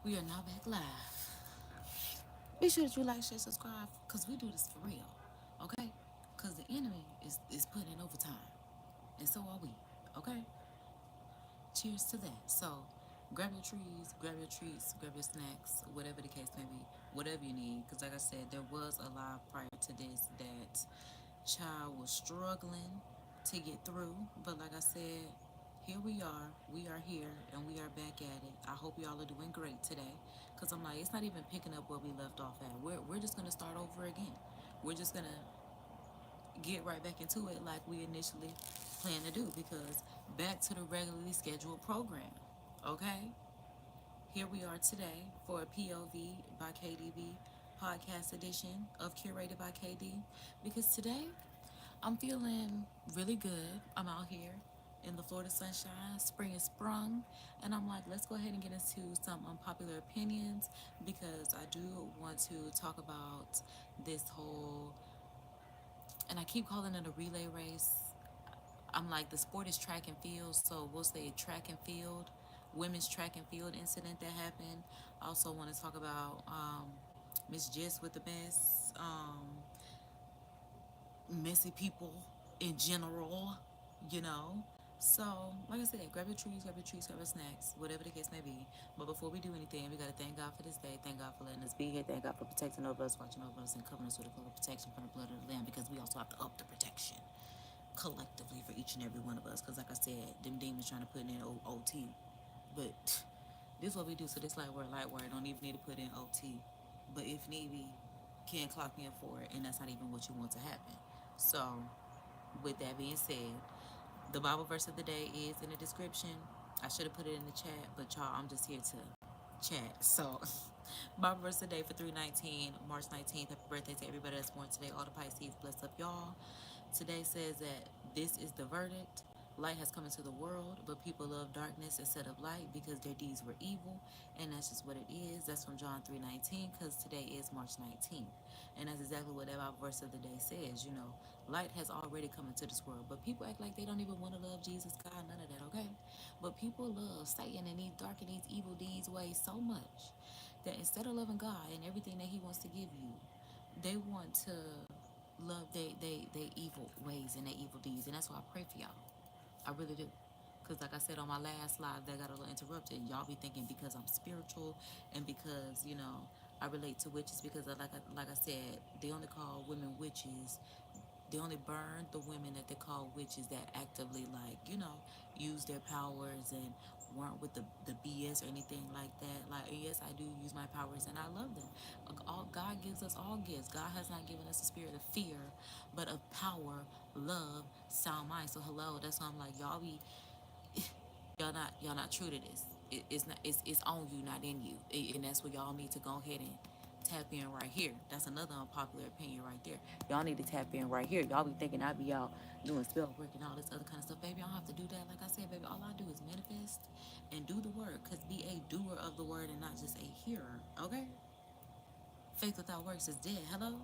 We are now back live. Be sure that you like, share, subscribe, because we do this for real. Okay? Because the enemy is putting in overtime. And so are we. Okay? Cheers to that. So grab your trees, grab your treats, grab your snacks, whatever the case may be, whatever you need. Because like I said, there was a live prior to this that child was struggling to get through. But like I said, here we are here, and we are back at it. I hope y'all are doing great today, because I'm like, it's not even picking up where we left off at. We're just going to start over again. We're just going to get right back into it like we initially planned to do, because back to the regularly scheduled program. Okay? Here we are today for a POV by KDB podcast edition of Curated by KD, because today I'm feeling really good. I'm out here in the Florida sunshine. Spring is sprung. And I'm like, let's go ahead and get into some unpopular opinions, because I do want to talk about this whole, and I keep calling it a relay race. I'm like, the sport is track and field, so we'll say track and field, women's track and field incident that happened. I also want to talk about Miss Jess with the mess, messy people in general, you know. So, like I said, grab your trees, grab your treats, grab your snacks, whatever the case may be. But before we do anything, we gotta thank God for this day. Thank God for letting us be here. Thank God for protecting over us, watching over us, and covering us with a cloak of protection from the blood of the Lamb. Because we also have to up the protection collectively for each and every one of us. Because, like I said, them demons trying to put in OT, but this is what we do. So this light work, don't even need to put in OT. But if need be, can clock in for it, and that's not even what you want to happen. So, with that being said, the Bible verse of the day is in the description. I should have put it in the chat, but y'all, I'm just here to chat. So, Bible verse of the day for 3/19, March 19th. Happy birthday to everybody that's born today. All the Pisces, bless up y'all. Today says that this is the verdict. Light has come into the world, but people love darkness instead of light because their deeds were evil, and that's just what it is. That's from John 3:19, because today is March 19th. And that's exactly what that Bible verse of the day says. Light has already come into this world, but people act like they don't even want to love Jesus, God, none of that, okay? But people love Satan and these dark and these evil deeds ways so much that instead of loving God and everything that He wants to give you, they want to love they evil ways and their evil deeds. And that's why I pray for y'all. I really do. Because like I said on my last live that got a little interrupted, y'all be thinking because I'm spiritual and because, I relate to witches, because like I said, they only call women witches. They only burn the women that they call witches that actively, like, use their powers and weren't with the BS or anything like that. Like, yes, I do use my powers and I love them. God gives us all gifts. God has not given us a spirit of fear, but of power, love, sound mind. So hello, that's why I'm like, y'all not true to this. It's on you, not in you. And that's where y'all need to go ahead and tap in right here. That's another unpopular opinion right there. Y'all need to tap in right here. Y'all be thinking I be out doing spell work and all this other kind of stuff. Baby, I don't have to do that. Like I said, baby, all I do is manifest and do the work. Because be a doer of the word and not just a hearer. Okay? Faith without works is dead. Hello?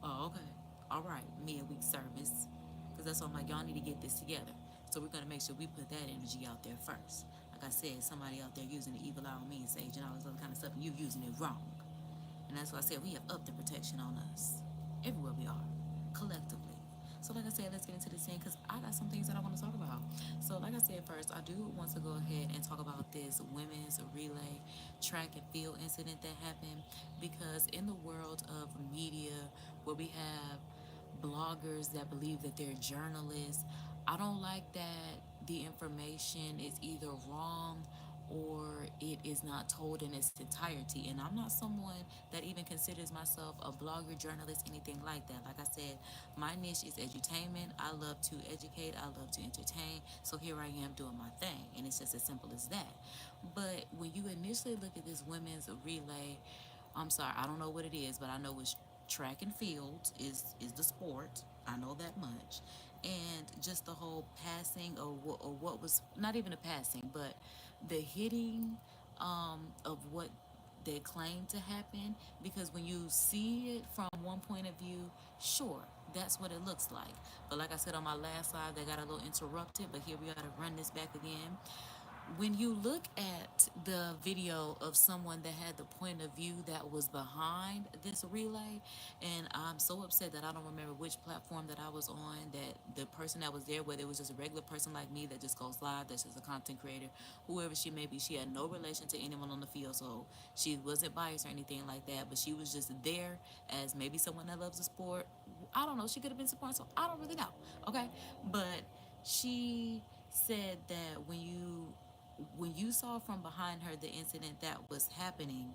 Oh, okay. All right. Me, a weak service. Because that's why I'm like, y'all need to get this together. So we're going to make sure we put that energy out there first. Like I said, somebody out there using the evil eye on me, sage, and all this other kind of stuff, and you using it wrong. And that's why I said we have upped the protection on us. Everywhere we are. Collectively. So like I said, let's get into this thing, because I got some things that I want to talk about. So like I said first, I do want to go ahead and talk about this women's relay track and field incident that happened, because in the world of media where we have bloggers that believe that they're journalists, I don't like that the information is either wrong or it is not told in its entirety. And I'm not someone that even considers myself a blogger, journalist, anything like that. Like I said, my niche is edutainment. I love to educate, I love to entertain. So here I am doing my thing, and it's just as simple as that. But when you initially look at this women's relay, I'm sorry, I don't know what it is, but I know it's track and field is the sport. I know that much. And just the whole passing, or what was not even a passing, but the hitting of what they claim to happen. Because when you see it from one point of view, sure, that's what it looks like. But like I said on my last live, they got a little interrupted, but here we are to run this back again. when you look at the video of someone that had the point of view that was behind this relay, and I'm so upset that I don't remember which platform that I was on, that the person that was there, whether it was just a regular person like me that just goes live, that's just a content creator, whoever she may be, she had no relation to anyone on the field, so she wasn't biased or anything like that, but she was just there as maybe someone that loves the sport. I don't know, she could have been supporting, so I don't really know, okay? But she said that when you saw from behind her the incident that was happening,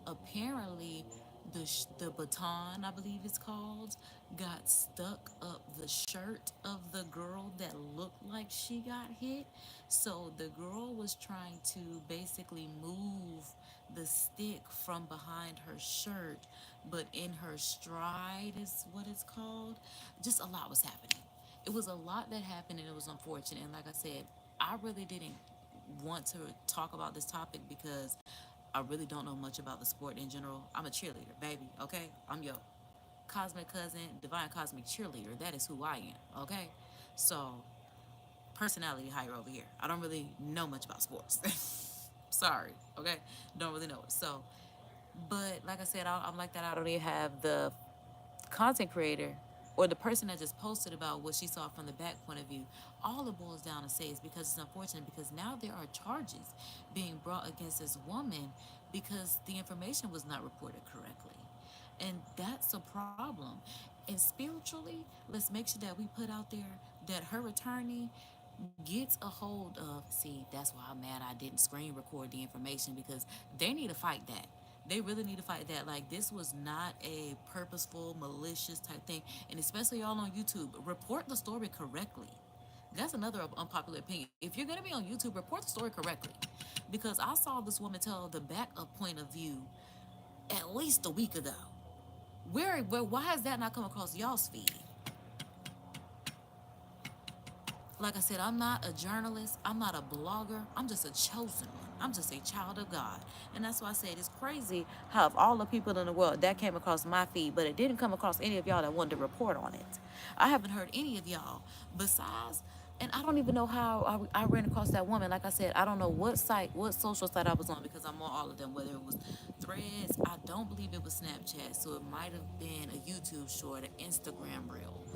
apparently the baton, I believe it's called, got stuck up the shirt of the girl that looked like she got hit. So the girl was trying to basically move the stick from behind her shirt, but in her stride is what it's called. Just a lot was happening. It was a lot that happened, and it was unfortunate. And like I said, I really didn't want to talk about this topic because I really don't know much about the sport in general. I'm a cheerleader, baby, okay? I'm your cosmic cousin, divine cosmic cheerleader. That is who I am, okay? So, personality higher over here. I don't really know much about sports. Sorry, okay? Don't really know it. So, but like I said, I'm like that. I don't even have the content creator or the person that just posted about what she saw from the back point of view. All it boils down to say is because it's unfortunate, because now there are charges being brought against this woman because the information was not reported correctly. And that's a problem. And spiritually, let's make sure that we put out there that her attorney gets a hold of. See, that's why I'm mad I didn't screen record the information, because they need to fight that. They really need to fight that. Like, this was not a purposeful, malicious type thing. And especially y'all on YouTube, report the story correctly. That's another unpopular opinion. If you're going to be on YouTube, report the story correctly. Because I saw this woman tell the back of point of view at least a week ago. Where why has that not come across y'all's feed? Like I said, I'm not a journalist. I'm not a blogger. I'm just a chosen one. I'm just a child of God. And that's why I said it's crazy how, of all the people in the world, that came across my feed, but it didn't come across any of y'all that wanted to report on it. I haven't heard any of y'all besides, and I don't even know how I ran across that woman. Like I said, I don't know what site, what social site I was on, because I'm on all of them, whether it was Threads, I don't believe it was Snapchat, so it might have been a YouTube short, an Instagram reel.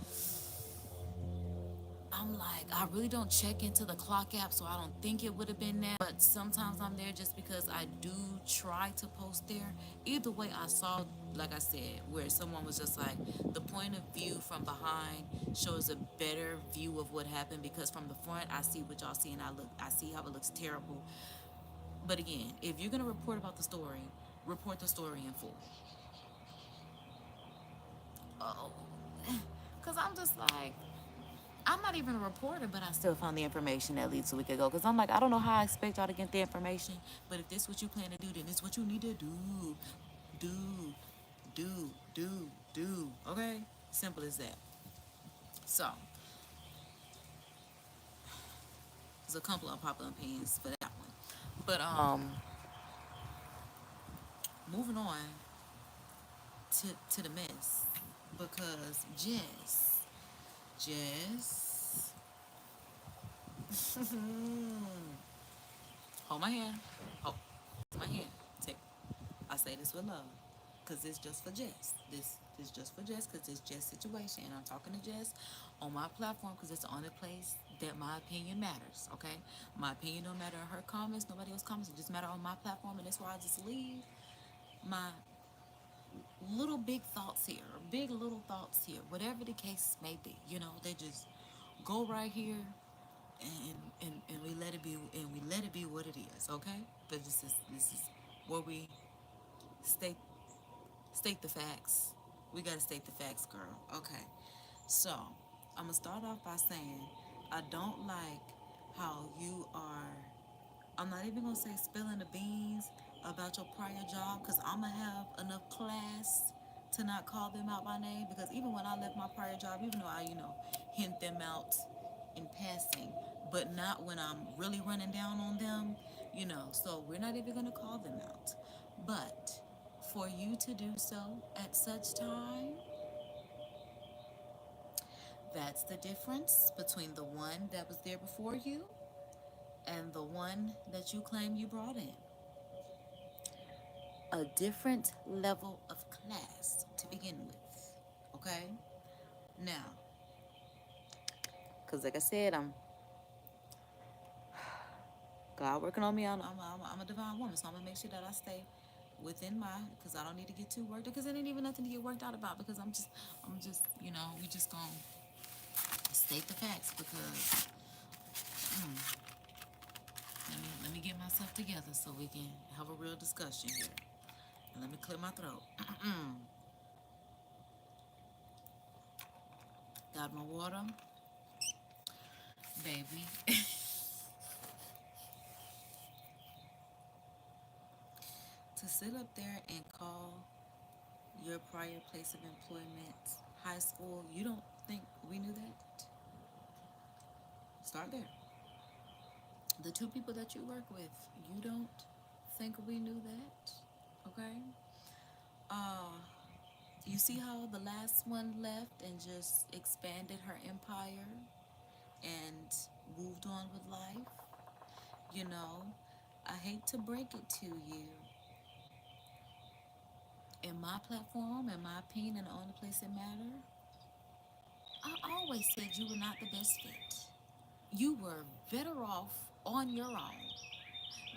I'm like, I really don't check into the clock app, so I don't think it would have been that. But sometimes I'm there just because I do try to post there. Either way, I saw, like I said, where someone was just like, the point of view from behind shows a better view of what happened, because from the front, I see what y'all see, and I see how it looks terrible. But again, if you're gonna report about the story, report the story in full. Oh, because I'm just like, I'm not even a reporter, but I still found the information at least a week ago. Because I'm like, I don't know how I expect y'all to get the information, but if this is what you plan to do, then this is what you need to do. Do, do. Okay? Simple as that. So, there's a couple of popular opinions for that one. But, moving on to the mess. Because Jess, hold my hand. Hold my hand. Take. I say this with love, because it's just for Jess. This is just for Jess, because it's Jess' situation, and I'm talking to Jess on my platform because it's the only place that my opinion matters. Okay, my opinion don't matter in her comments, nobody else comments. It just matter on my platform, and that's why I just leave my little big thoughts here, big little thoughts here, whatever the case may be. They just go right here, and we let it be, and we let it be what it is. Okay, but this is where we state state the facts. We gotta state the facts, girl. Okay. So, I'm gonna start off by saying I don't like how you are. I'm not even gonna say spilling the beans about your prior job, because I'm gonna have enough class to not call them out by name. Because even when I left my prior job, even though I hint them out in passing, but not when I'm really running down on them. So we're not even gonna call them out. But for you to do so at such time, that's the difference between the one that was there before you and the one that you claim you brought in. A different level of class to begin with. Okay? Now, because like I said, God working on me. I'm a divine woman, so I'm gonna make sure that I stay within my, because I don't need to get too worked out, because it ain't even nothing to get worked out about, because I'm just, we just gonna state the facts, because let me get myself together so we can have a real discussion here. And let me clear my throat. Got my water, baby. To sit up there and call your prior place of employment high school, you don't think we knew that? Start there. The two people that you work with, you don't think we knew that? Okay? You see how the last one left and just expanded her empire and moved on with life? You know, I hate to break it to you. In my platform, in my opinion, and the only place it matters, I always said you were not the best fit. You were better off on your own,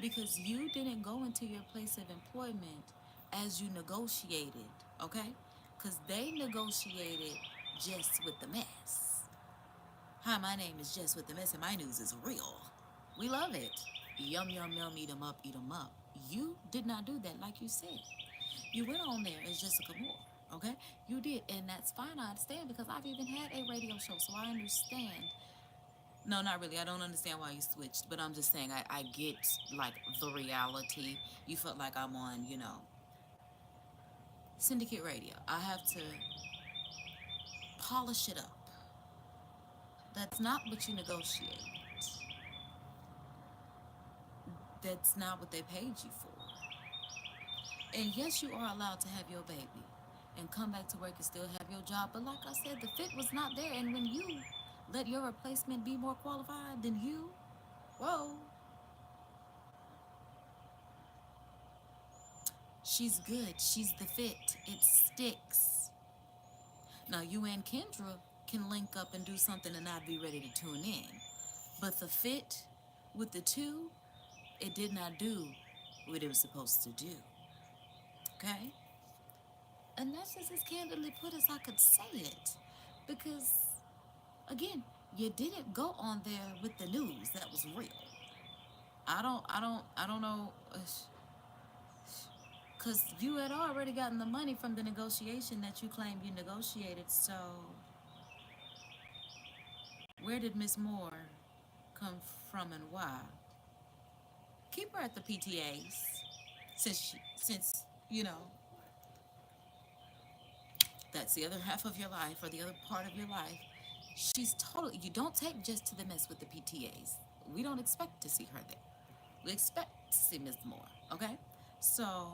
because you didn't go into your place of employment as you negotiated, okay? Because they negotiated Jess with the mess. Hi, my name is Jess with the mess, and my news is real. We love it. Yum, yum, yum, eat 'em up, eat 'em up. You did not do that like you said. You went on there as Jessica Moore, okay? You did, and that's fine. I understand, because I've even had a radio show, so I understand. No, not really. I don't understand why you switched, but I'm just saying I get, like, the reality. You felt like I'm on, syndicate radio. I have to polish it up. That's not what you negotiate. That's not what they paid you for. And yes, you are allowed to have your baby and come back to work and still have your job. But like I said, the fit was not there. And when you let your replacement be more qualified than you, whoa. She's good. She's the fit. It sticks. Now, you and Kendra can link up and do something and I'd be ready to tune in. But the fit with the two, it did not do what it was supposed to do. Okay? And that's just as candidly put as I could say it. Because, again, you didn't go on there with the news that was real. I don't know. Because you had already gotten the money from the negotiation that you claimed you negotiated. So, where did Miss Moore come from and why? Keep her at the PTAs. Since that's the other half of your life, or the other part of your life. She's totally, you don't take Jess to the mess with the PTAs. We don't expect to see her there. We expect to see Miss Moore, okay? So,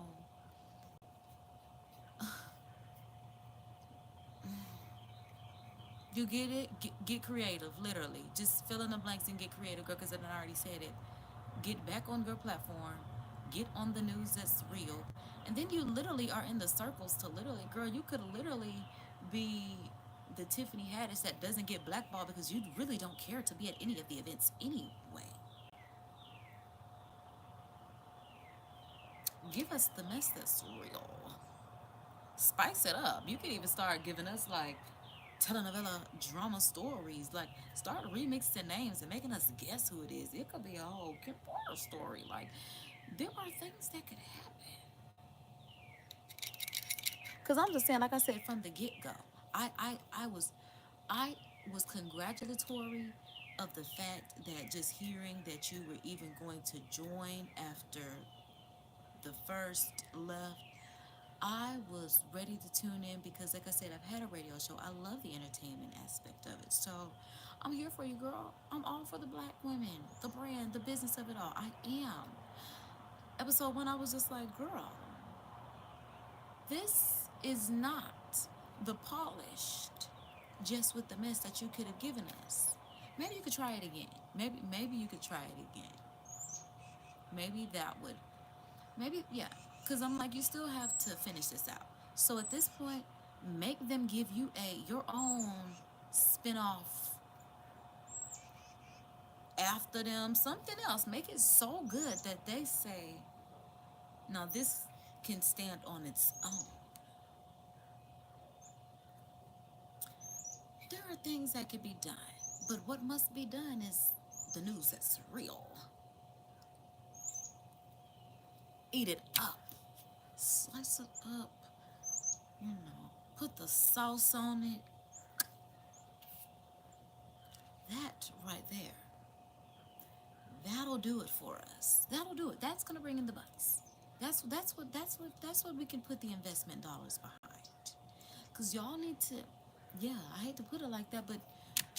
you get it? Get creative, literally. Just fill in the blanks and get creative, girl, because I already said it. Get back on your platform. Get on the news that's real. And then you literally are in the circles to literally, girl, you could literally be the Tiffany Haddish that doesn't get blackballed because you really don't care to be at any of the events anyway. Give us the mess that's real. Spice it up. You can even start giving us, like, telenovela drama stories. Like, start remixing names and making us guess who it is. It could be a whole Kim Porter story. Like, there are things that could happen. Because I'm just saying, like I said, from the get-go, I was congratulatory of the fact that just hearing that you were even going to join after the first left, I was ready to tune in, because like I said, I've had a radio show. I love the entertainment aspect of it. So I'm here for you, girl. I'm all for the black women, the brand, the business of it all. I am. Episode 1, I was just like, girl, this is not the polished Just with the mess that you could have given us. Maybe you could try it again. Maybe you could try it again. Maybe that would, maybe, yeah. Because I'm like, you still have to finish this out. So at this point, make them give you your own spin-off after them, something else. Make it so good that they say, now this can stand on its own. There are things that can be done, but what must be done is the news that's real. Eat it up, slice it up, put the sauce on it. That right there, that'll do it for us. That'll do it. That's gonna bring in the bucks. That's what we can put the investment dollars behind. Cause y'all need to, yeah, I hate to put it like that, but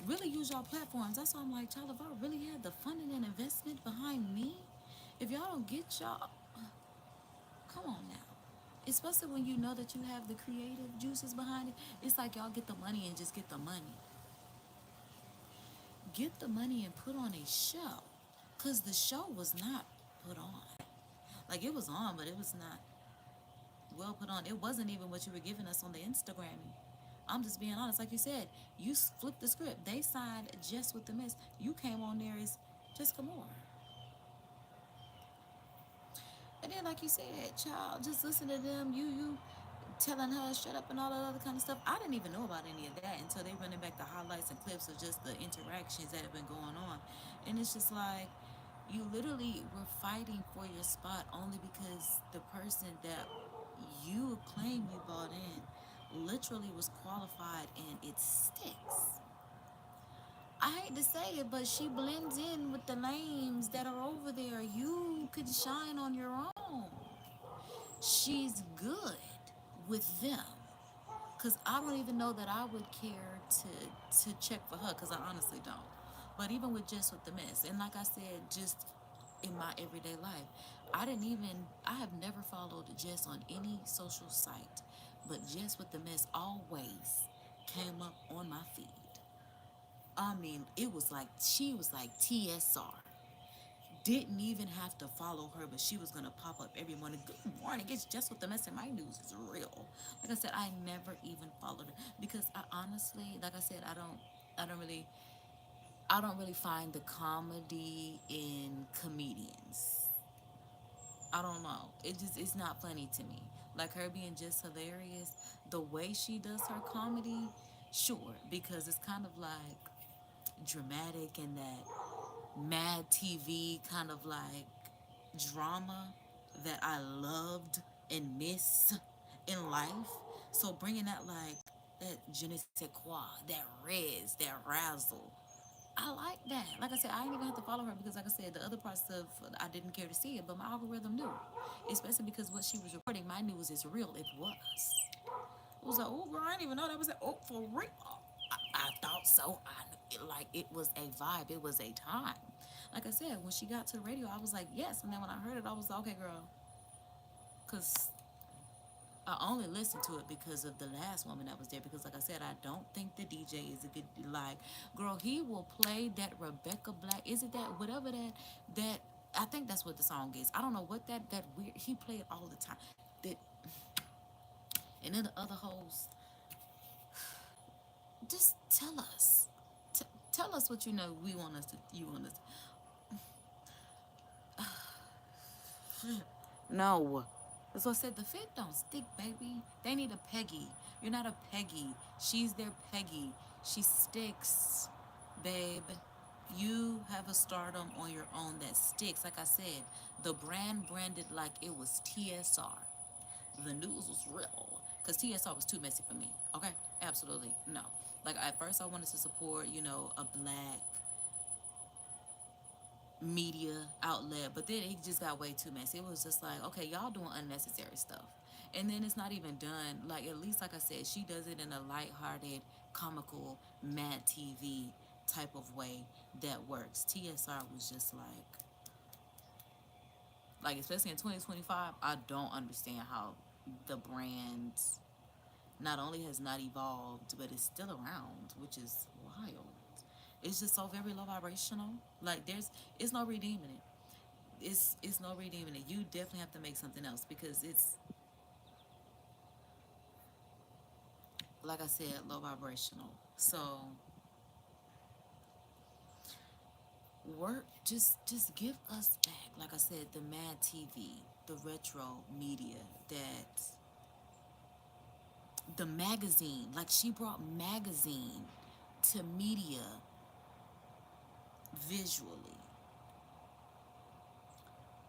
really use y'all platforms. That's why I'm like, child, if I really had the funding and investment behind me, if y'all don't get y'all, come on now. Especially when you know that you have the creative juices behind it. It's like y'all get the money and just get the money. Get the money and put on a show. Because the show was not put on. Like, it was on, but it was not well put on. It wasn't even what you were giving us on the Instagram. I'm just being honest. Like you said, you flipped the script. They signed Jess with the Miss. You came on there as Jessica Moore. And then, like you said, child, just listen to them. You telling her shut up and all that other kind of stuff. I didn't even know about any of that until they running back the highlights and clips of just the interactions that have been going on. And it's just like, you literally were fighting for your spot only because the person that you claim you bought in literally was qualified, and it sticks. I hate to say it, but she blends in with the names that are over there. You could shine on your own. She's good with them. Because I don't even know that I would care to check for her, because I honestly don't. But even with Just with the Mess, and like I said, just in my everyday life, I have never followed Jess on any social site, but Just with the Mess always came up on my feed. I mean, it was like, she was like TSR. Didn't even have to follow her, but she was gonna pop up every morning. Good morning, it's Just with the Mess, and my news is real. Like I said, I never even followed her because I honestly, like I said, I don't really find the comedy in comedians. I don't know. It's not funny to me. Like her being just hilarious, the way she does her comedy, sure, because it's kind of like dramatic and that Mad TV kind of like drama that I loved and miss in life. So bringing that like that je ne sais quoi, that that razzle, I like that. Like I said, I didn't even have to follow her because, like I said, the other parts of I didn't care to see it, but my algorithm knew, especially because what she was reporting, my news is real. It was. It was like, oh girl, I didn't even know that was like, oh for real. I thought so. Like it was a vibe. It was a time. Like I said, when she got to the radio, I was like, yes. And then when I heard it, I was like, okay, girl, because I only listened to it because of the last woman that was there. Because, like I said, I don't think the DJ is a good, like, girl, he will play that Rebecca Black. Is it that, whatever that, I think that's what the song is. I don't know what that weird, he played it all the time. That, and then the other hosts, just tell us. Tell us what you know you want us to. No. That's what I said. The fit don't stick, baby. They need a Peggy. You're not a Peggy. She's their Peggy. She sticks, babe. You have a stardom on your own that sticks. Like I said, the brand branded like it was TSR. The news was real. Because TSR was too messy for me. Okay? Absolutely. No. Like, at first I wanted to support, a black media outlet, but then it just got way too messy. It was just like, okay, y'all doing unnecessary stuff, and then it's not even done. Like, at least, like I said, she does it in a lighthearted, comical, Mad TV type of way that works. TSR was just like especially in 2025, I don't understand how the brand not only has not evolved, but it's still around, which is wild. It's just so very low vibrational. Like, it's no redeeming it. it's no redeeming it. You definitely have to make something else because it's, like I said, low vibrational. So work, just give us back, like I said, the Mad TV, the retro media, that the magazine, like she brought magazine to media visually.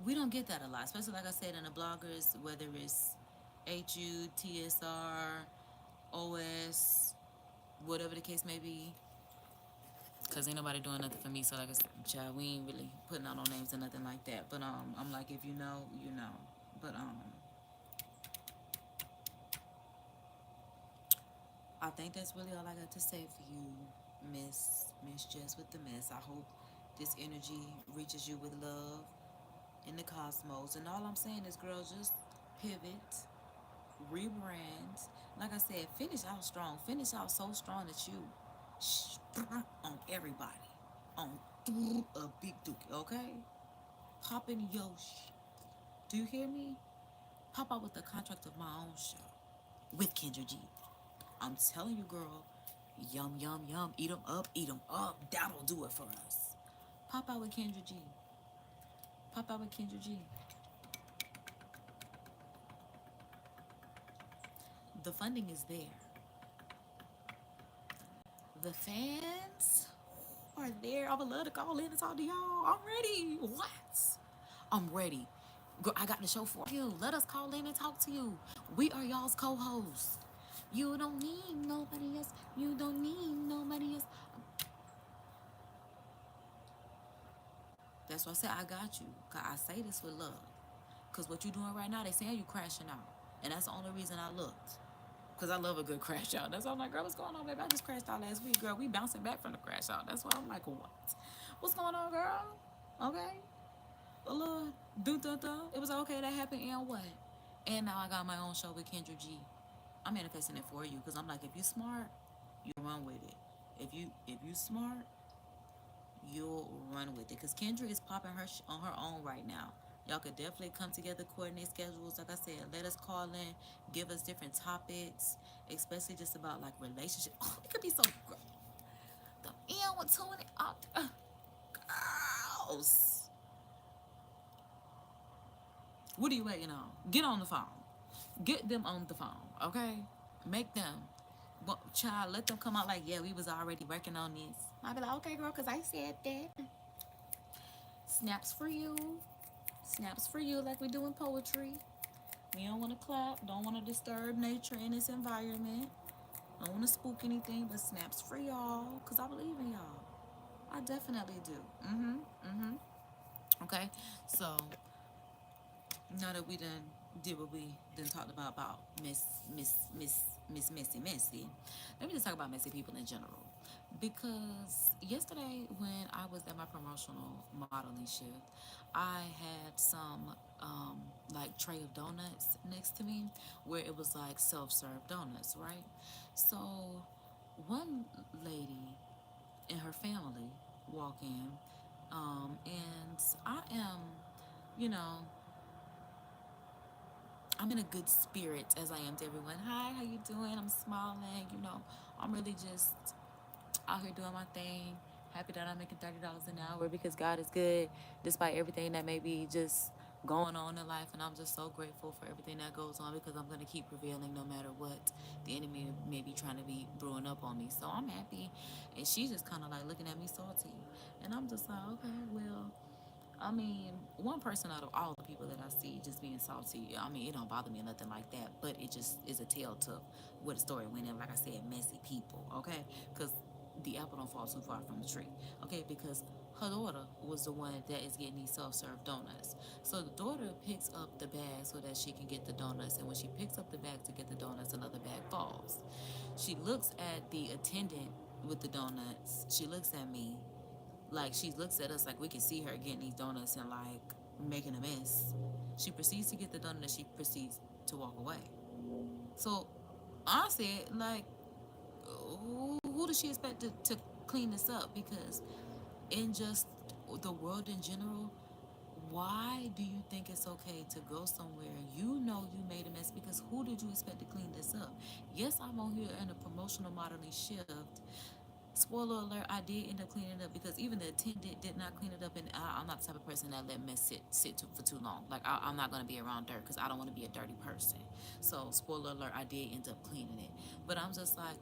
We don't get that a lot, especially like I said in the bloggers, whether it's HUTSR, OS, whatever the case may be. Cause ain't nobody doing nothing for me, so like I said, child, we ain't really putting out no names or nothing like that. But I'm like, if you know, you know. But I think that's really all I got to say for you, Miss Jess with the mess. I hope this energy reaches you with love in the cosmos. And all I'm saying is, girl, just pivot, rebrand. Like I said, finish out strong. Finish out so strong that you on everybody, on a big duke. Okay, pop in your Do you hear me? Pop out with the contract of my own show with Kendra G. I'm telling you, girl, yum, yum, yum. Eat 'em up, eat 'em up. That'll do it for us. Pop out with Kendra G. Pop out with Kendra G. The funding is there. The fans are there. I would love to call in and talk to y'all. I'm ready. What? I'm ready. Girl, I got the show for you. Let us call in and talk to you. We are y'all's co-hosts. You don't need nobody else. You don't need nobody else. That's why I said I got you. Cause I say this with love. Cause what you doing right now, they saying you crashing out. And that's the only reason I looked. Cause I love a good crash out. That's why I'm like, girl, what's going on, baby? I just crashed out last week, girl. We bouncing back from the crash out. That's why I'm like, what? What's going on, girl? Okay. A little do. It was okay that happened and what? And now I got my own show with Kendra G. I'm manifesting it for you. Cause I'm like, if you smart, you run with it. If you smart, you'll run with it. Cause Kendra is popping her on her own right now. Y'all could definitely come together, coordinate schedules. Like I said, let us call in, give us different topics, especially just about like relationship. Oh, it could be so. The end with tuning out. Girls, what are you waiting on? Get on the phone. Get them on the phone, okay? Make them. Well, child, let them come out like, yeah, we was already working on this. I'll be like, okay, girl, because I said that. Snaps for you. Snaps for you like we do in poetry. We don't want to clap. Don't want to disturb nature in its environment. Don't want to spook anything, but snaps for y'all. Because I believe in y'all. I definitely do. Okay? So, now that we done did what we done talked about Messy. Let me just talk about messy people in general. Because yesterday when I was at my promotional modeling shift, I had some like tray of donuts next to me where it was like self-serve donuts, right? So one lady and her family walk in, and I am, you know, I'm in a good spirit as I am to everyone. Hi, how you doing? I'm smiling. I'm really just out here doing my thing. Happy that I'm making $30 an hour because God is good, despite everything that may be just going on in life. And I'm just so grateful for everything that goes on because I'm gonna keep prevailing no matter what the enemy may be trying to be brewing up on me. So I'm happy, and she's just kind of like looking at me salty, and I'm just like, okay, well. I mean, one person out of all the people that I see just being salty, I mean, it don't bother me or nothing like that, but it just is a tale to where the story went in. Like I said, messy people, okay? Because the apple don't fall too far from the tree, okay? Because her daughter was the one that is getting these self-serve donuts. So the daughter picks up the bag so that she can get the donuts, and when she picks up the bag to get the donuts, another bag falls. She looks at the attendant with the donuts. She looks at me, like she looks at us like we can see her getting these donuts and like making a mess. She proceeds to get the donut and she proceeds to walk away. So I said, like, who does she expect to clean this up? Because in just the world in general, Why do you think it's okay to go somewhere you know you made a mess? Because who did you expect to clean this up? Yes, I'm on here in a promotional modeling shift. Spoiler alert, I did end up cleaning it up because even the attendant did not clean it up, and I'm not the type of person that let mess for too long. Like, I'm not going to be around dirt because I don't want to be a dirty person. So, spoiler alert, I did end up cleaning it. But I'm just like,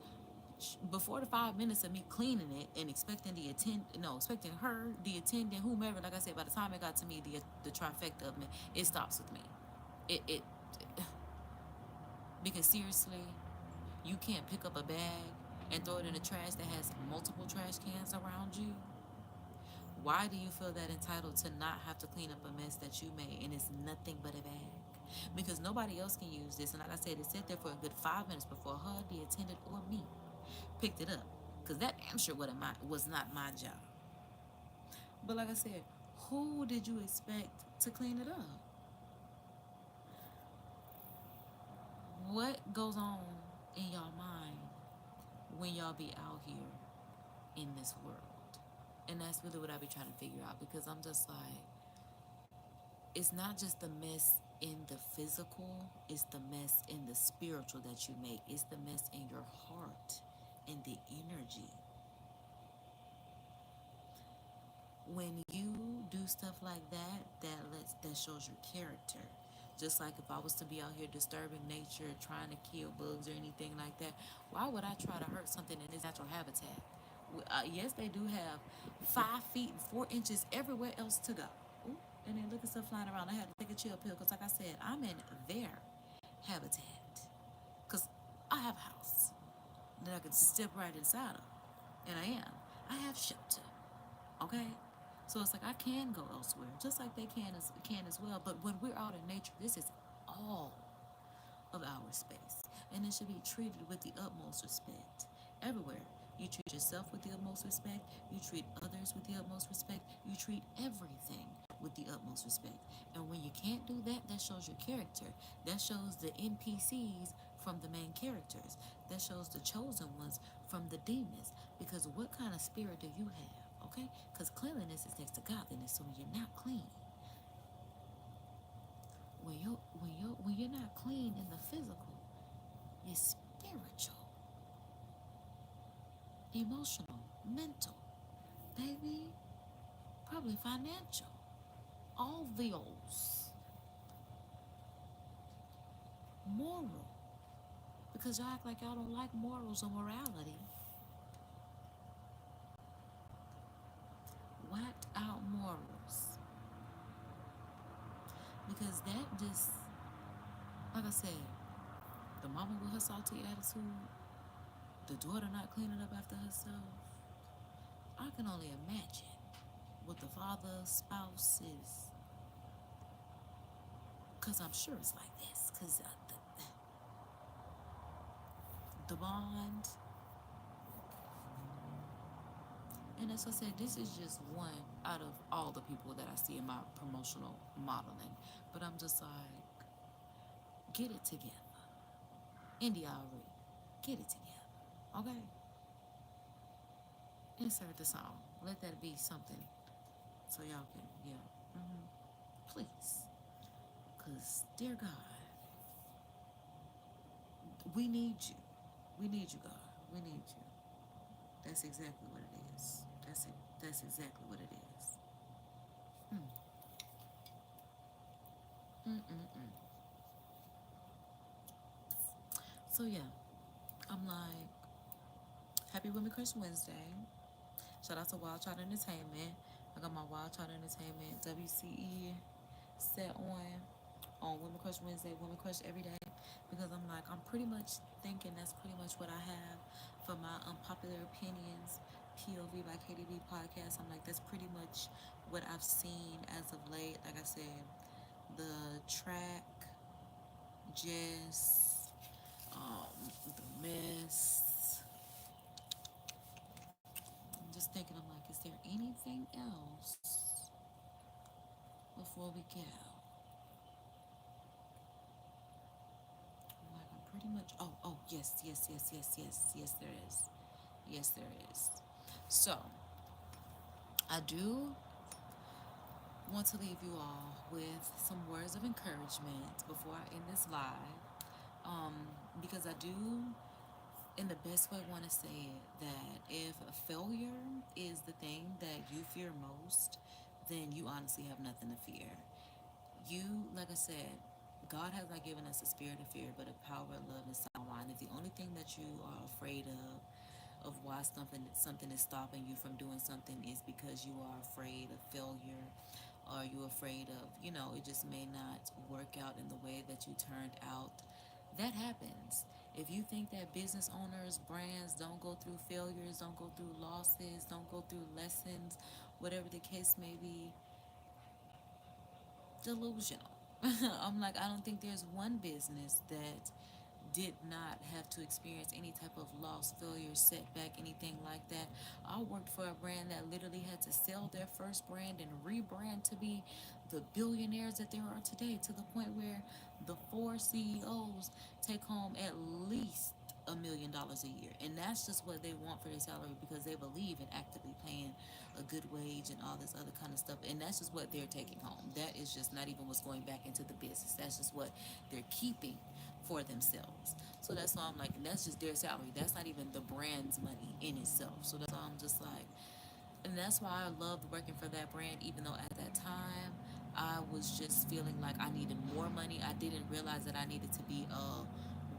before the 5 minutes of me cleaning it and expecting expecting her, the attendant, whomever, like I said, by the time it got to me, the trifecta of me, it stops with me. It because seriously, you can't pick up a bag and throw it in the trash that has multiple trash cans around you. Why do you feel that entitled to not have to clean up a mess that you made and it's nothing but a bag? Because nobody else can use this. And like I said, it sat there for a good 5 minutes before her, the attendant, or me picked it up. Because that damn sure was not my job. But like I said, who did you expect to clean it up? What goes on in y'all mind when y'all be out here in this world? And that's really what I be trying to figure out, because I'm just like, it's not just the mess in the physical, it's the mess in the spiritual that you make. It's the mess in your heart and the energy. When you do stuff like that, that shows your character. Just like if I was to be out here disturbing nature, trying to kill bugs or anything like that, why would I try to hurt something in its natural habitat? Yes, they do have 5 feet and 4 inches everywhere else to go. Ooh, and then look at stuff flying around. I had to take a chill pill because, like I said, I'm in their habitat. Because I have a house that I can step right inside of, and I am. I have shelter. Okay, so it's like I can go elsewhere, just like they can as well. But when we're out in nature, this is all of our space, and it should be treated with the utmost respect. Everywhere, you treat yourself with the utmost respect. You treat others with the utmost respect. You treat everything with the utmost respect. And when you can't do that, that shows your character. That shows the NPCs from the main characters. That shows the chosen ones from the demons. Because what kind of spirit do you have? Okay, because cleanliness is next to godliness. So when you're not clean, when you're not clean in the physical, it's spiritual, emotional, mental, baby, probably financial, all those, moral. Because y'all act like y'all don't like morals or morality. Whacked out morals. Because that just, like I said, the mama with her salty attitude, the daughter not cleaning up after herself. I can only imagine what the father's spouse is. Because I'm sure it's like this. Because the bond. And as I said, this is just one out of all the people that I see in my promotional modeling. But I'm just like, get it together. India already. Get it together. Okay? Insert the song. Let that be something so y'all can, yeah. Please. Because, dear God, we need you. We need you, God. We need you. That's exactly what it is. That's it. That's exactly what it is. So, yeah. I'm like, happy Women Crush Wednesday. Shout out to Wild Child Entertainment. I got my Wild Child Entertainment WCE set on Women Crush Wednesday, Women Crush every day. Because I'm like, I'm pretty much thinking that's pretty much what I have for my Unpopular Opinions POV by KDB podcast. I'm like, that's pretty much what I've seen as of late. Like I said, the track, Jess, the mess. I'm just thinking, I'm like, is there anything else before we get out? I'm like, I'm pretty much, yes, there is. Yes, there is. So, I do want to leave you all with some words of encouragement before I end this live. Because I do, in the best way, want to say it that if failure is the thing that you fear most, then you honestly have nothing to fear. You, like I said, God has not given us a spirit of fear, but a power of love and sound mind. If the only thing that you are afraid of why something is stopping you from doing something is because you are afraid of failure, or you afraid of, it just may not work out in the way that you turned out. That happens. If you think that business owners, brands don't go through failures, don't go through losses, don't go through lessons, whatever the case may be, delusional. I'm like, I don't think there's one business that did not have to experience any type of loss, failure, setback, anything like that. I worked for a brand that literally had to sell their first brand and rebrand to be the billionaires that there are today, to the point where the four CEOs take home at least $1 million a year. And that's just what they want for their salary, because they believe in actively paying a good wage and all this other kind of stuff. And that's just what they're taking home. That is just not even what's going back into the business. That's just what they're keeping for themselves. So that's why I'm like, and that's just their salary. That's not even the brand's money in itself. So that's why I'm just like, and that's why I loved working for that brand, even though at that time I was just feeling like I needed more money. I didn't realize that I needed to be a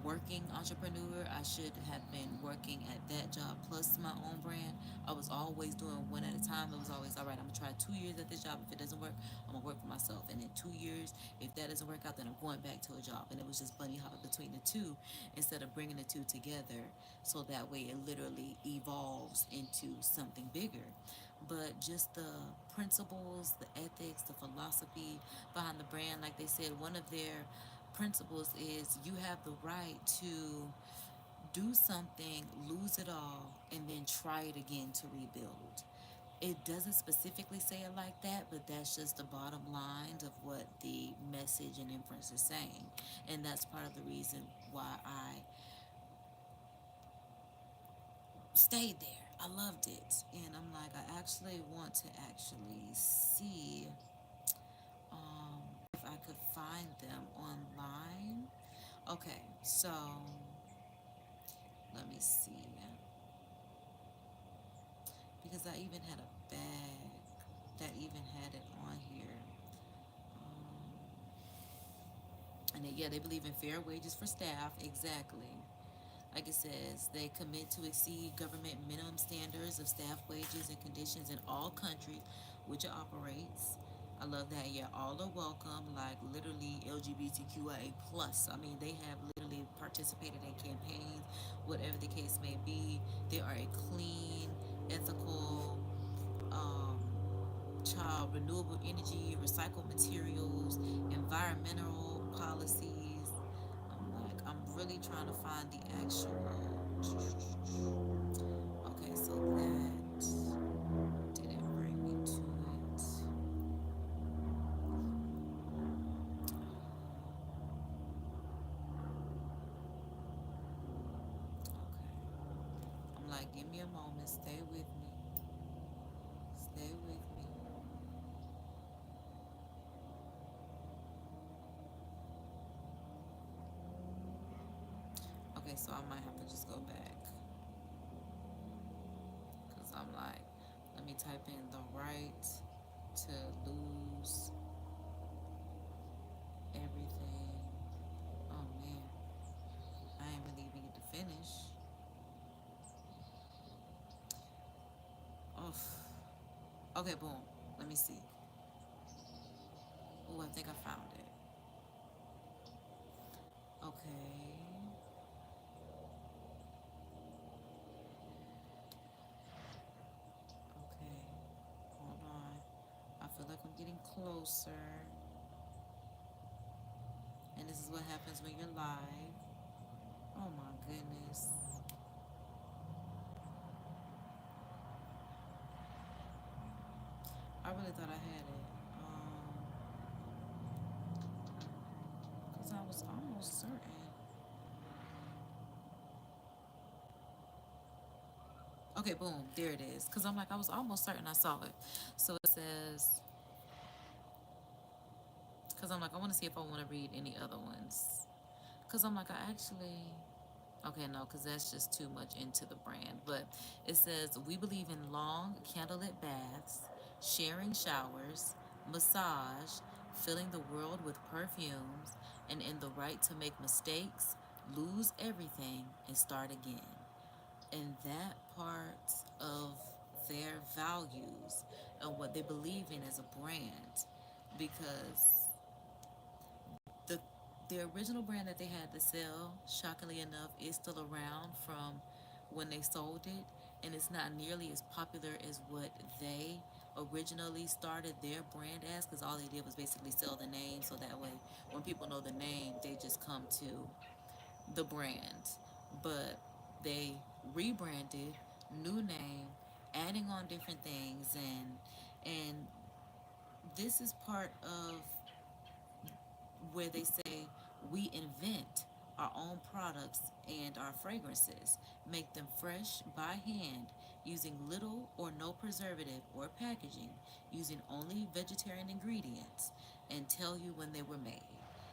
working entrepreneur. I should have been working at that job plus my own brand. I was always doing one at a time. It was always, all right, I'm gonna try 2 years at this job. If it doesn't work, I'm gonna work for myself. And in 2 years, if that doesn't work out, then I'm going back to a job. And it was just bunny hopping between the two instead of bringing the two together, so that way it literally evolves into something bigger. But just the principles, the ethics, the philosophy behind the brand, like they said, one of their principles is you have the right to do something, lose it all, and then try it again to rebuild. It doesn't specifically say it like that, but that's just the bottom line of what the message and inference is saying. And that's part of the reason why I stayed there. I loved it. And I'm like, I actually want to actually see if I could find them online. Okay, so let me see. Because I even had a bag that even had it on here. And yeah, they believe in fair wages for staff. Exactly. Like it says, they commit to exceed government minimum standards of staff wages and conditions in all countries which it operates. I love that. Yeah, all are welcome. Like literally LGBTQIA plus. I mean, they have literally participated in campaigns, whatever the case may be. They are a clean, ethical, um, child, renewable energy, recycled materials, environmental policies. I'm like, I'm really trying to find the actual. Okay, so that didn't bring me to it. Okay. I'm like, give me a moment. Stay with me. Stay with me. Okay, so I might have to just go back. Because I'm like, let me type in the right to lose everything. Oh man, I ain't really even get to finish. Oh, okay, boom. Let me see. Oh, I think I found it. Okay, okay. Hold on. I feel like I'm getting closer. And this is what happens when you're live. Oh my goodness. I really thought I had it. Because I was almost certain. Okay, boom. There it is. Because I'm like, I was almost certain I saw it. So it says, Because I'm like, I want to see if I want to read any other ones. Because I'm like, I actually. Okay, no, because that's just too much into the brand. But it says, we believe in long candlelit baths, sharing showers, massage, filling the world with perfumes, and in the right to make mistakes, lose everything, and start again. And that part of their values and what they believe in as a brand, because the the original brand that they had to sell, shockingly enough, is still around from when they sold it, and it's not nearly as popular as what they originally started their brand as, because all they did was basically sell the name, so that way when people know the name, they just come to the brand. But they rebranded, new name, adding on different things, and this is part of where they say we invent our own products and our fragrances, make them fresh by hand using little or no preservative or packaging, using only vegetarian ingredients, and tell you when they were made.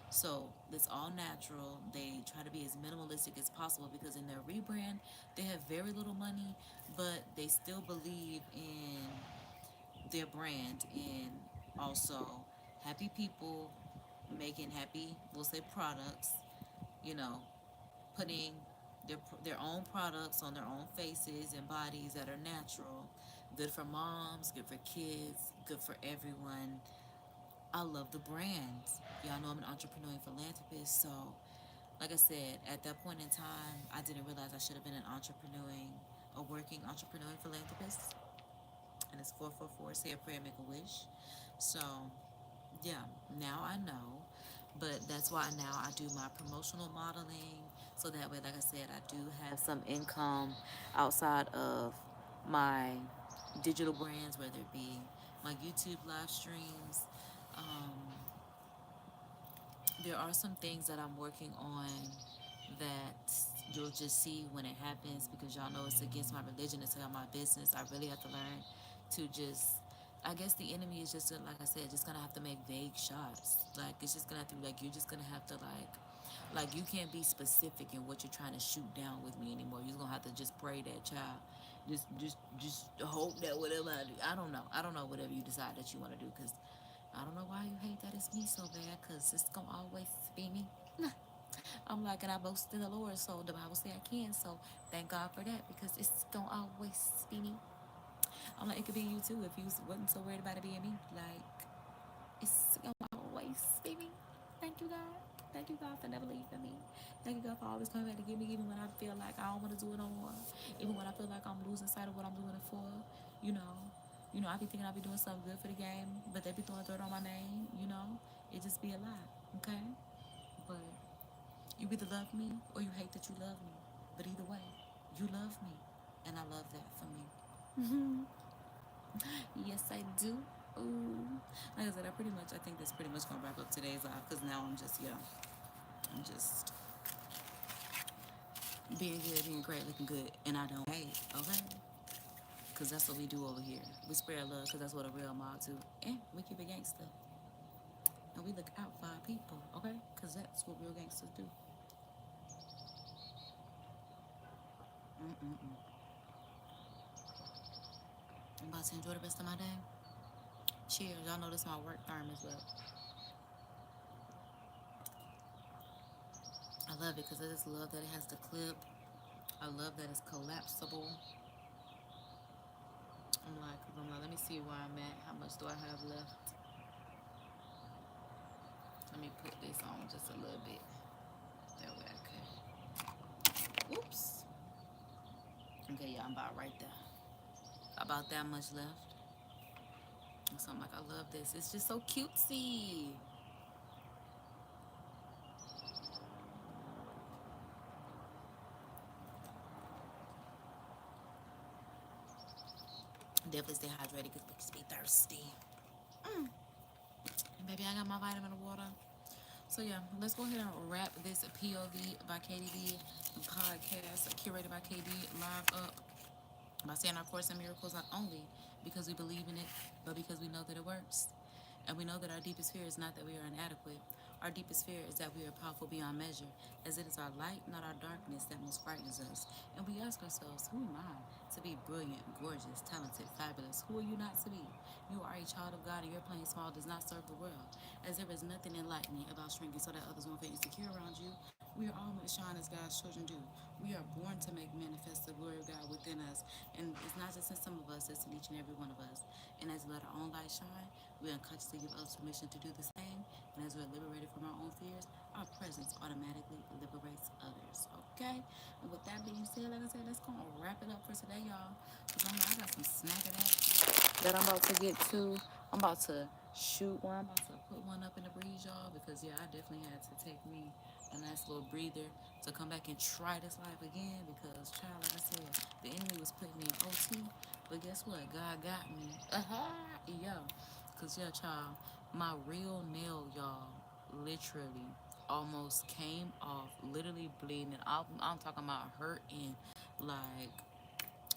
So it's all natural. They try to be as minimalistic as possible because in their rebrand, they have very little money, but they still believe in their brand and also happy people making happy, we'll say, products, you know, putting their own products on their own faces and bodies that are natural, good for moms, good for kids, good for everyone. I love the brand. Y'all know I'm an entrepreneur and philanthropist, so like I said, at that point in time, I didn't realize I should have been an entrepreneuring, a working entrepreneur and philanthropist. And it's 444, say a prayer, make a wish. So yeah, now I know. But that's why now I do my promotional modeling. So that way, like I said, I do have some income outside of my digital brands, whether it be my YouTube live streams. Um, there are some things that I'm working on that you'll just see when it happens, because y'all know it's against my religion to tell my business. I really have to learn to just, I guess the enemy is just, like I said, just gonna have to make vague shots. Like, it's just gonna have to be like, you're just gonna have to like you can't be specific in what you're trying to shoot down with me anymore. You're gonna have to just pray that, child. Just hope that whatever I do, I don't know whatever you decide that you want to do, because I don't know why you hate that it's me so bad, because it's gonna always be me. I'm like, and I boast in the Lord, so the Bible say I can. So thank God for that, because it's gonna always be me. I'm like, it could be you too if you wasn't so worried about it being me. Like, it's gonna always be me. Thank you, God. Thank you, God, for never leaving me. Thank you, God, for always coming back to get me, even when I feel like I don't want to do it no more. Even when I feel like I'm losing sight of what I'm doing it for. You know, I be thinking I be doing something good for the game, but they be throwing dirt on my name. It just be a lie. Okay, but you either love me or you hate that you love me. But either way, you love me, and I love that for me. Yes, I do. Ooh. Like I said, I think that's pretty much gonna wrap up today's live, because now I'm just being good, being great, looking good, and I don't hate, okay? Because that's what we do over here. We spread love, because that's what a real mob do. And we keep it gangster. And we look out for our people, okay? Because that's what real gangsters do. Mm-mm-mm. I'm about to enjoy the rest of my day. Cheers. Y'all know this my work term as well. I love it because I just love that it has the clip. I love that it's collapsible. Let me see where I'm at. How much do I have left? Let me put this on just a little bit. That way I can. Oops. Okay, yeah, I'm about right there. About that much left. So I'm like, I love this. It's just so cutesy. Definitely stay hydrated because bitches be thirsty. And baby, I got my vitamin water. So yeah, let's go ahead and wrap this POV by KDB podcast, curated by KD, live up by saying our course in miracles, not only because we believe in it, but because we know that it works. And we know that our deepest fear is not that we are inadequate. Our deepest fear is that we are powerful beyond measure, as it is our light, not our darkness, that most frightens us. And we ask ourselves, who am I to be brilliant, gorgeous, talented, fabulous? Who are you not to be? You are a child of God, and your playing small does not serve the world. As there is nothing enlightening about shrinking so that others won't feel insecure around you, we are all meant to shine as God's children do. We are born to make manifest the glory of God within us. And it's not just in some of us, it's in each and every one of us. And as we let our own light shine, we unconsciously give others permission to do the same. And as we're liberated from our own fears, our presence automatically liberates others. Okay? And with that being said, like I said, let's go and wrap it up for today, y'all. Because I got some snack of that I'm about to get to. I'm about to shoot one. I'm about to put one up in the breeze, y'all. Because, yeah, I definitely had to take me a nice little breather to come back and try this life again. Because, child, like I said, the enemy was putting me in OT. But guess what? God got me. Yo. Because, yeah, child, my real nail, y'all, literally almost came off, literally bleeding. I'm talking about hurting, like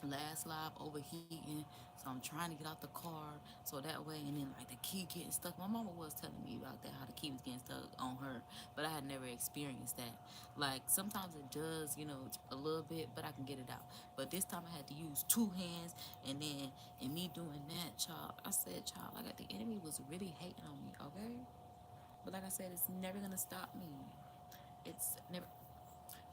last live overheating. So I'm trying to get out the car so that way, and then like the key getting stuck. My mama was telling me about that, how the key was getting stuck on her, but I had never experienced that. Like sometimes it does, a little bit, but I can get it out. But this time I had to use two hands, and then in me doing that, child, I said, child, like the enemy was really hating on me, okay? But like I said, it's never gonna stop me. It's never.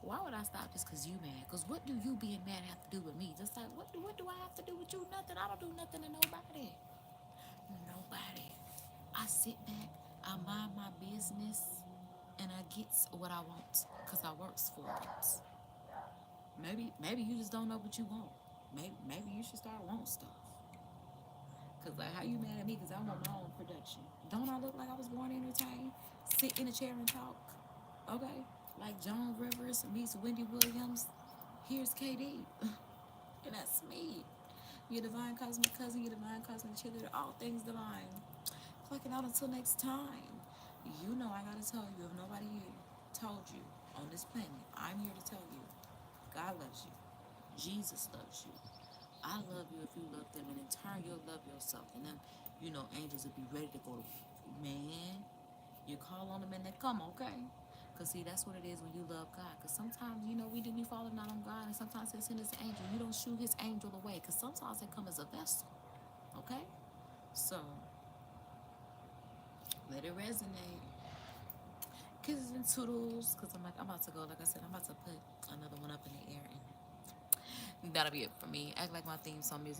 Why would I stop just because you mad? Because what do you being mad have to do with me? Just like, what do I have to do with you? Nothing. I don't do nothing to nobody. Nobody. I sit back, I mind my business, and I get what I want because I works for it. Maybe you just don't know what you want. Maybe you should start wanting stuff. Because like, how you mad at me because I want my own production? Don't I look like I was born to entertain? Sit in a chair and talk? Okay? Like Joan Rivers meets Wendy Williams. Here's KD. And that's me. Your divine cosmic cousin, your divine cosmic cheerleader, all things divine. Clocking out until next time. You know I gotta tell you, if nobody here told you on this planet, I'm here to tell you. God loves you. Jesus loves you. I love you if you love them, and in turn you'll love yourself. And then, angels will be ready to go. Man, you call on them and they come, okay? Because, see, that's what it is when you love God. Because sometimes, we do be falling out on God, and sometimes He'll send His angel. You don't shoot His angel away, because sometimes they come as a vessel, okay? So, let it resonate. Kisses and toodles, because I'm about to go. Like I said, I'm about to put another one up in the air, and that'll be it for me. Act like my theme song music.